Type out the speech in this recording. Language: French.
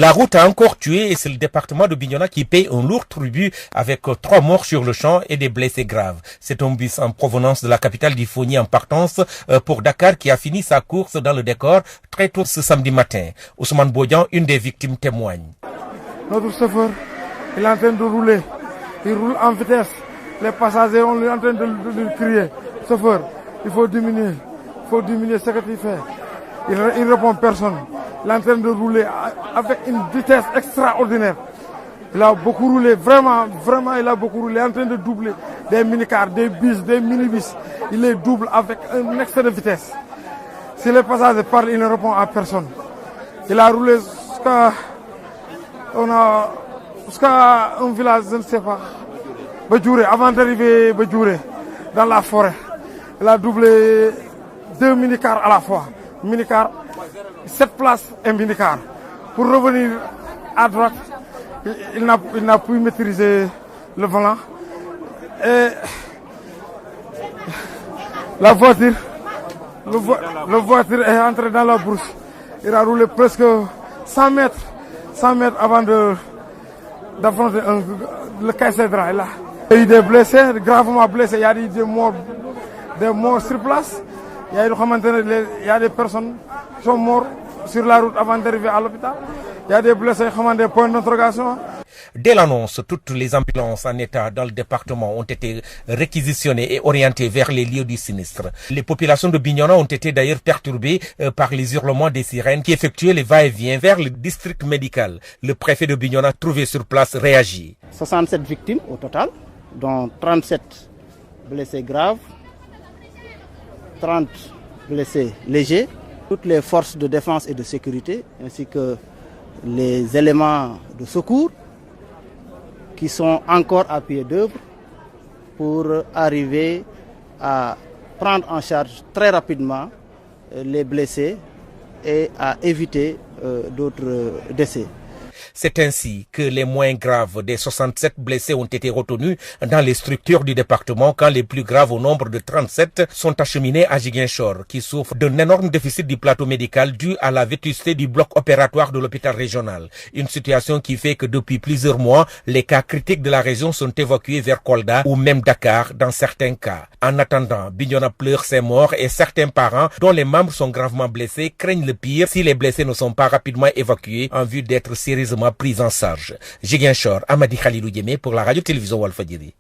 La route a encore tué et c'est le département de Bignona qui paye un lourd tribut avec 3 morts sur le champ et des blessés graves. C'est un bus en provenance de la capitale d'Ifoni en partance pour Dakar qui a fini sa course dans le décor très tôt ce samedi matin. Ousmane Bodian, une des victimes, témoigne. Notre chauffeur, il est en train de rouler. Il roule en vitesse. Les passagers, on est en train de lui crier. Chauffeur, il faut diminuer ce que tu fais. Il répond personne. Il est en train de rouler avec une vitesse extraordinaire. Il a beaucoup roulé, vraiment, il a beaucoup roulé. Il est en train de doubler des minicars, des bus, des minibus. Il les double avec un excès de vitesse. Si les passagers parlent, il ne répond à personne. Il a roulé jusqu'à un village, je ne sais pas, Badjouré, avant d'arriver Badjouré, dans la forêt. Il a doublé 2 minicars à la fois. Minicar, 7 places et minicar. Pour revenir à droite, il n'a pu maîtriser le volant. Et la voiture, le voiture est entré dans la brousse. Il a roulé presque 100 mètres avant d'affronter le Caïcédra. Il y a eu des blessés, gravement blessés. Il y a eu des morts sur place. Il y a des personnes qui sont mortes sur la route avant d'arriver à l'hôpital. Il y a des blessés qui ont des points d'interrogation. Dès l'annonce, toutes les ambulances en état dans le département ont été réquisitionnées et orientées vers les lieux du sinistre. Les populations de Bignona ont été d'ailleurs perturbées par les hurlements des sirènes qui effectuaient les va-et-vient vers le district médical. Le préfet de Bignona, trouvé sur place, réagit. 67 victimes au total, dont 37 blessés graves, 30 blessés légers. Toutes les forces de défense et de sécurité, ainsi que les éléments de secours qui sont encore à pied d'œuvre pour arriver à prendre en charge très rapidement les blessés et à éviter d'autres décès. C'est ainsi que les moins graves des 67 blessés ont été retenus dans les structures du département quand les plus graves au nombre de 37 sont acheminés à Ziguinchor qui souffre d'un énorme déficit du plateau médical dû à la vétusté du bloc opératoire de l'hôpital régional. Une situation qui fait que depuis plusieurs mois, les cas critiques de la région sont évacués vers Kolda ou même Dakar dans certains cas. En attendant, Bignona pleure ses morts et certains parents dont les membres sont gravement blessés craignent le pire si les blessés ne sont pas rapidement évacués en vue d'être sérieusement prise en charge. Ziguinchor, Amadi Khalilou Diémé pour la radio-télévision Walfadjri.